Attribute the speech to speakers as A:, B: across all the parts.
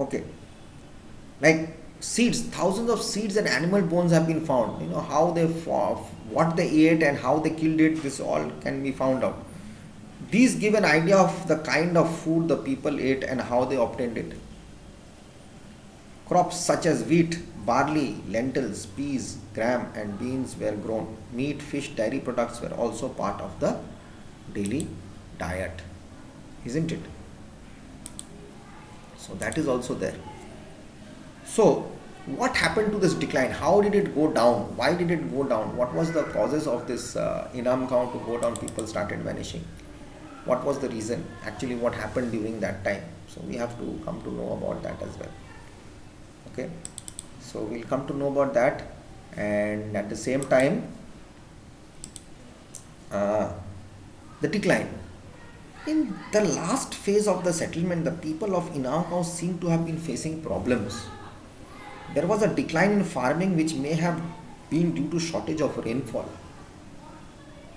A: Okay, like seeds, thousands of seeds and animal bones have been found. How what they ate and how they killed it. This all can be found out. These give an idea of the kind of food the people ate and how they obtained it. Crops such as wheat, barley, lentils, peas, gram, and beans were grown. Meat, fish, dairy products were also part of the daily diet, isn't it? So that is also there. So, what happened to this decline? How did it go down? Why did it go down? What was the causes of this Inam count to go down? People started vanishing. What was the reason? Actually, what happened during that time? So we have to come to know about that as well. Okay. So we'll come to know about that, and at the same time, the decline. In the last phase of the settlement, the people of Inam House seem to have been facing problems. There was a decline in farming which may have been due to shortage of rainfall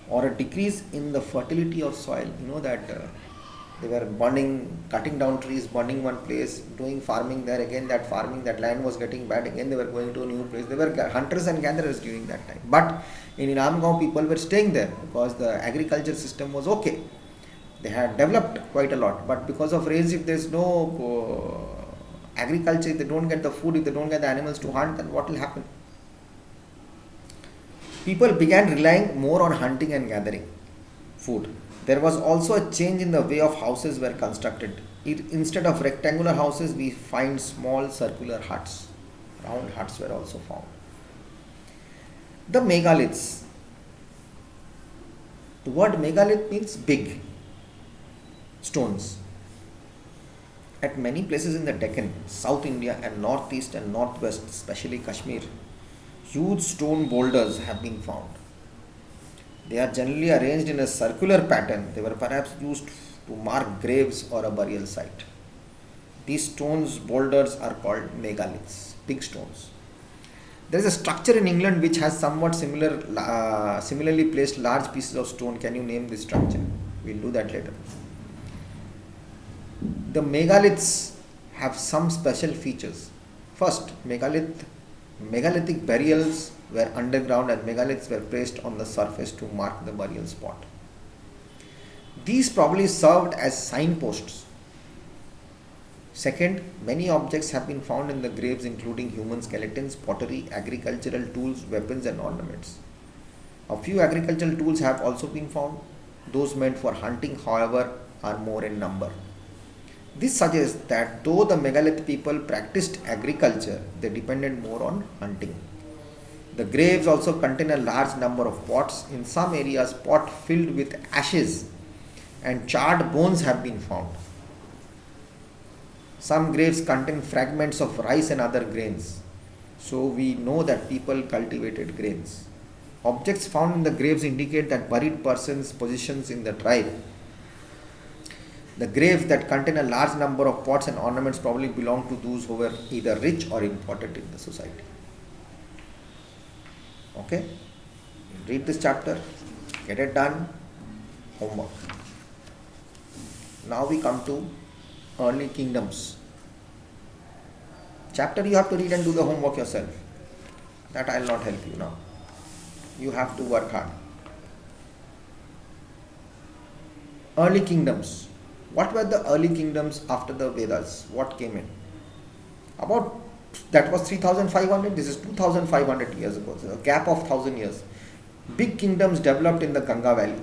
A: or a decrease in the fertility of soil. You know that they were cutting down trees, burning one place, doing farming there. Again, that farming, that land was getting bad. Again, they were going to a new place. They were hunters and gatherers during that time. But in Inamgaon, people were staying there because the agriculture system was okay. They had developed quite a lot. But because of rains, if there is no agriculture, if they don't get the food, if they don't get the animals to hunt, then what will happen? People began relying more on hunting and gathering food. There was also a change in the way of houses were constructed. Instead of rectangular houses, we find small circular huts. Round huts were also found. The megaliths. The word megalith means big stones. At many places in the Deccan, South India and Northeast and Northwest, especially Kashmir, huge stone boulders have been found. They are generally arranged in a circular pattern. They were perhaps used to mark graves or a burial site. These stones, boulders, are called megaliths, big stones. There is a structure in England which has somewhat similarly placed large pieces of stone. Can you name this structure? We'll do that later. The megaliths have some special features. First, megalithic burials were underground and megaliths were placed on the surface to mark the burial spot. These probably served as signposts. Second, many objects have been found in the graves, including human skeletons, pottery, agricultural tools, weapons, and ornaments. A few agricultural tools have also been found. Those meant for hunting, however, are more in number. This suggests that though the megalith people practiced agriculture, they depended more on hunting. The graves also contain a large number of pots. In some areas, pots filled with ashes and charred bones have been found. Some graves contain fragments of rice and other grains. So we know that people cultivated grains. Objects found in the graves indicate that buried persons' positions in the tribe. The graves that contain a large number of pots and ornaments probably belong to those who were either rich or important in the society. Okay? Read this chapter, get it done, homework. Now we come to early kingdoms. Chapter you have to read and do the homework yourself. That I will not help you now. You have to work hard. Early kingdoms. What were the early kingdoms after the Vedas? What came in? That was 3500, this is 2500 years ago. So a gap of 1000 years. Big kingdoms developed in the Ganga Valley.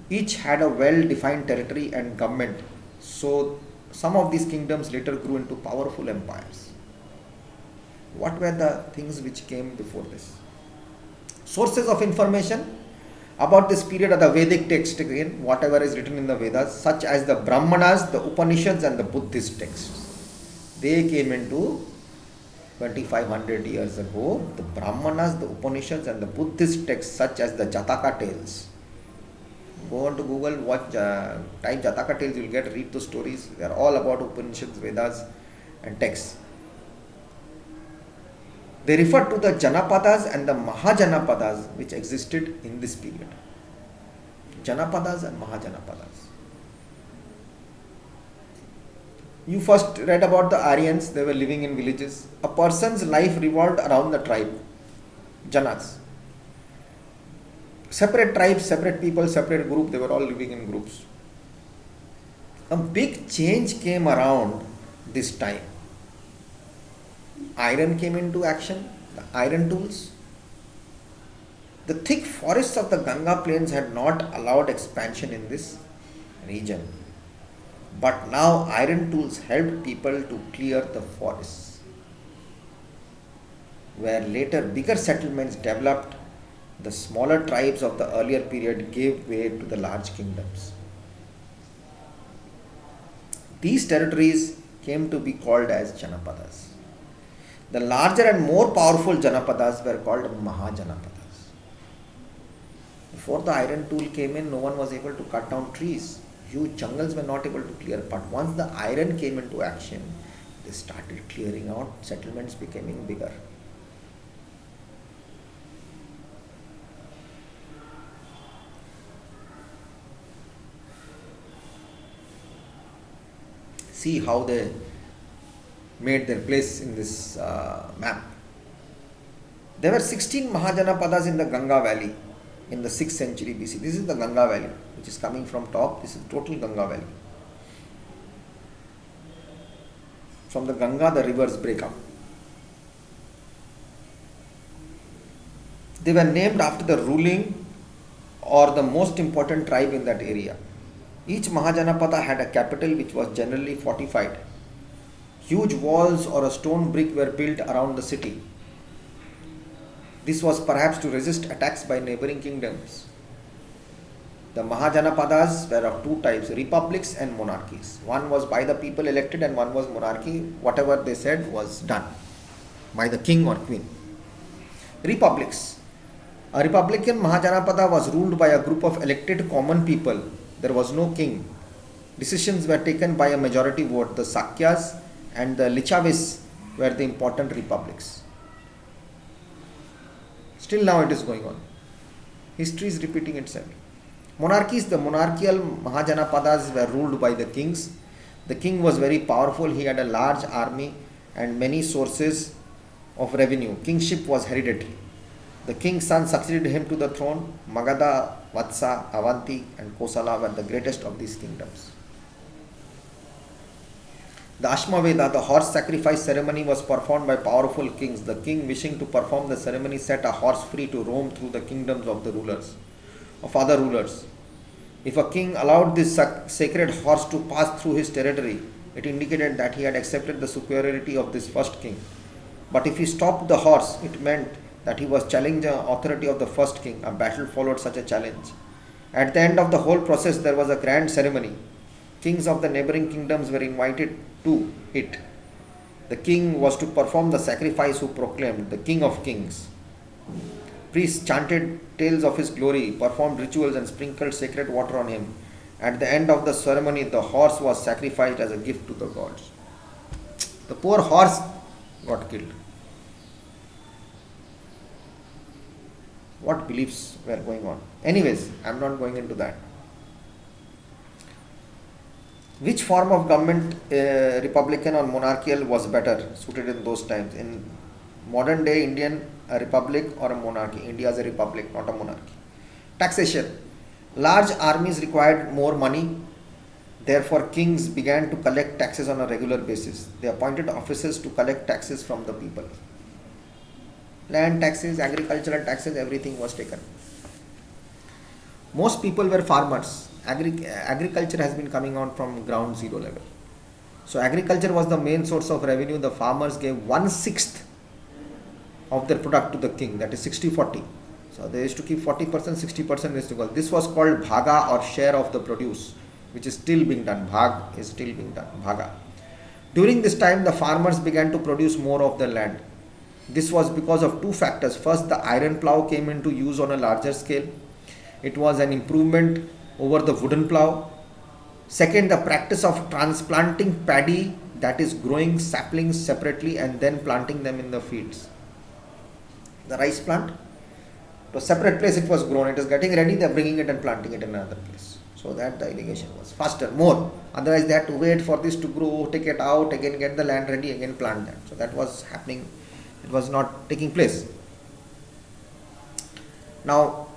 A: Each had a well-defined territory and government. So some of these kingdoms later grew into powerful empires. What were the things which came before this? Sources of information about this period are the Vedic text, again, whatever is written in the Vedas, such as the Brahmanas, the Upanishads, and the Buddhist texts. They came into 2500 years ago. The Brahmanas, the Upanishads, and the Buddhist texts, such as the Jataka tales. Go on to Google, type Jataka tales, you'll read the stories. They are all about Upanishads, Vedas, and texts. They refer to the Janapadas and the Mahajanapadas which existed in this period. Janapadas and Mahajanapadas. You first read about the Aryans, they were living in villages. A person's life revolved around the tribe, Janas. Separate tribes, separate people, separate group, they were all living in groups. A big change came around this time. Iron came into action, the iron tools. The thick forests of the Ganga plains had not allowed expansion in this region. But now iron tools helped people to clear the forests. Where later bigger settlements developed, the smaller tribes of the earlier period gave way to the large kingdoms. These territories came to be called as Janapadas. The larger and more powerful Janapadas were called Mahajanapadas. Before the iron tool came in, no one was able to cut down trees. Huge jungles were not able to clear. But once the iron came into action, they started clearing out, settlements becoming bigger. See how they made their place in this map. There were 16 Mahajanapadas in the Ganga Valley in the 6th century BC. This is the Ganga Valley, which is coming from top. This is total Ganga Valley. From the Ganga, the rivers break up. They were named after the ruling or the most important tribe in that area. Each Mahajanapada had a capital which was generally fortified. Huge walls or a stone brick were built around the city. This was perhaps to resist attacks by neighboring kingdoms. The Mahajanapadas were of two types, republics and monarchies. One was by the people elected and one was monarchy. Whatever they said was done by the king or queen. Republics. A republican Mahajanapada was ruled by a group of elected common people. There was no king. Decisions were taken by a majority vote. The Sakyas and the Lichavis were the important republics. Still now it is going on. History is repeating itself. Monarchies, the monarchical Mahajanapadas were ruled by the kings. The king was very powerful. He had a large army and many sources of revenue. Kingship was hereditary. The king's son succeeded him to the throne. Magadha, Vatsa, Avanti and Kosala were the greatest of these kingdoms. The Ashmaveda, the horse sacrifice ceremony, was performed by powerful kings. The king, wishing to perform the ceremony, set a horse free to roam through the kingdoms of the rulers, of other rulers. If a king allowed this sacred horse to pass through his territory, it indicated that he had accepted the superiority of this first king. But if he stopped the horse, it meant that he was challenging the authority of the first king. A battle followed such a challenge. At the end of the whole process, there was a grand ceremony. Kings of the neighboring kingdoms were invited to it. The king was to perform the sacrifice who proclaimed, "The King of Kings." Priests chanted tales of his glory, performed rituals and sprinkled sacred water on him. At the end of the ceremony, the horse was sacrificed as a gift to the gods. The poor horse got killed. What beliefs were going on? Anyways, I am not going into that. Which form of government, republican or monarchical, was better suited in those times? In modern day Indian, a republic or a monarchy? India is a republic, not a monarchy. Taxation. Large armies required more money. Therefore, kings began to collect taxes on a regular basis. They appointed officers to collect taxes from the people. Land taxes, agricultural taxes, everything was taken. Most people were farmers. Agriculture has been coming on from ground zero level. So agriculture was the main source of revenue. The farmers gave 1/6 of their product to the king, that is 60-40. So they used to keep 40%, 60% used to go. This was called bhaga or share of the produce, which is still being done. Bhag is still being done, bhaga. During this time, the farmers began to produce more of the land. This was because of two factors. First, the iron plow came into use on a larger scale. It was an improvement over the wooden plow. Second, the practice of transplanting paddy, that is growing saplings separately and then planting them in the fields. The rice plant, to a separate place it was grown, it is getting ready, they are bringing it and planting it in another place. So so that the irrigation was faster, more. Otherwise, they had to wait for this to grow, take it out, again get the land ready, again plant that. So that was happening, it was not taking place. Now,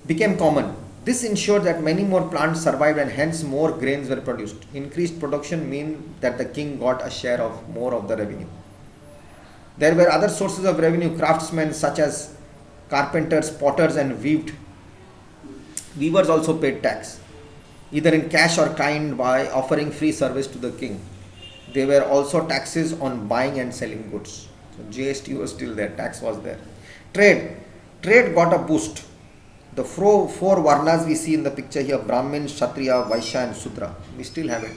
A: became common. This ensured that many more plants survived and hence more grains were produced. Increased production mean that the king got a share of more of the revenue. There were other sources of revenue, craftsmen such as carpenters, potters and weavers also paid tax, either in cash or kind by offering free service to the king. There were also taxes on buying and selling goods. So GST was still there, tax was there. Trade got a boost. The four varnas we see in the picture here, Brahmin, Kshatriya, Vaishya and Sudra, we still have it.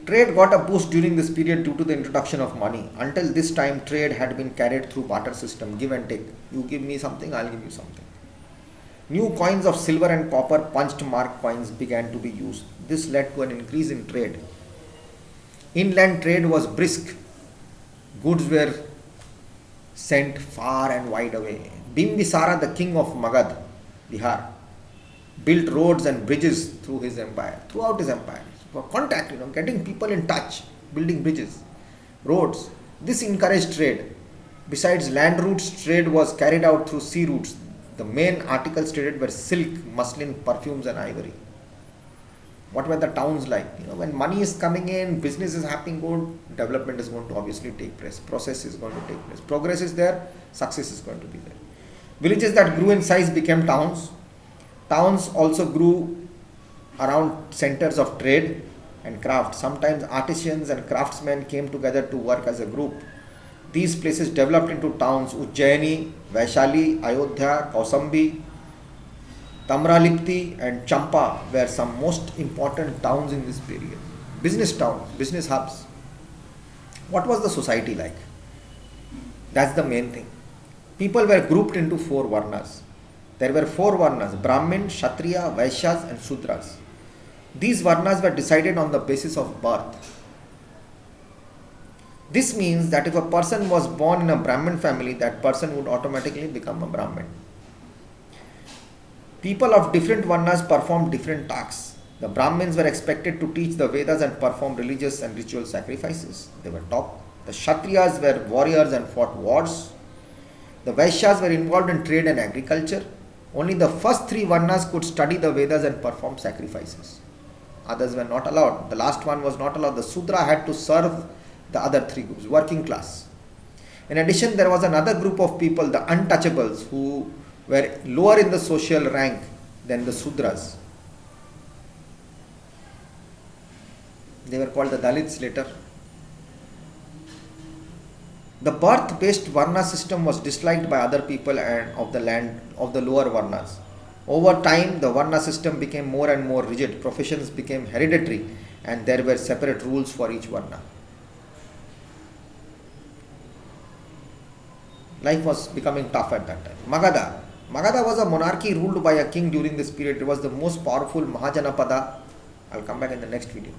A: Trade got a boost during this period due to the introduction of money. Until this time, trade had been carried through barter system, give and take. You give me something, I'll give you something. New coins of silver and copper, punched mark coins began to be used. This led to an increase in trade. Inland trade was brisk. Goods were sent far and wide away. Bimbisara, the king of Magad, Bihar, built roads and bridges throughout his empire. For contact, getting people in touch, building bridges, roads. This encouraged trade. Besides land routes, trade was carried out through sea routes. The main articles traded were silk, muslin, perfumes and ivory. What were the towns like? When money is coming in, business is happening good, development is going to obviously take place. Process is going to take place. Progress is there, success is going to be there. Villages that grew in size became towns. Towns also grew around centers of trade and craft. Sometimes artisans and craftsmen came together to work as a group. These places developed into towns. Ujjaini, Vaishali, Ayodhya, Kausambi, Tamralipti and Champa were some most important towns in this period. Business towns, business hubs. What was the society like? That's the main thing. People were grouped into four varnas. There were four varnas: Brahmin, Kshatriya, Vaishyas and Sudras. These varnas were decided on the basis of birth. This means that if a person was born in a Brahmin family, that person would automatically become a Brahmin. People of different varnas performed different tasks. The Brahmins were expected to teach the Vedas and perform religious and ritual sacrifices. They were top. The Kshatriyas were warriors and fought wars. The Vaishyas were involved in trade and agriculture. Only the first three varnas could study the Vedas and perform sacrifices. Others were not allowed. The last one was not allowed. The Sudra had to serve the other three groups, working class. In addition, there was another group of people, the untouchables, who were lower in the social rank than the Sudras. They were called the Dalits later. The birth-based Varna system was disliked by other people and of the land of the lower Varnas. Over time, the Varna system became more and more rigid. Professions became hereditary and there were separate rules for each Varna. Life was becoming tough at that time. Magadha. Magadha was a monarchy ruled by a king during this period. It was the most powerful Mahajanapada. I'll come back in the next video.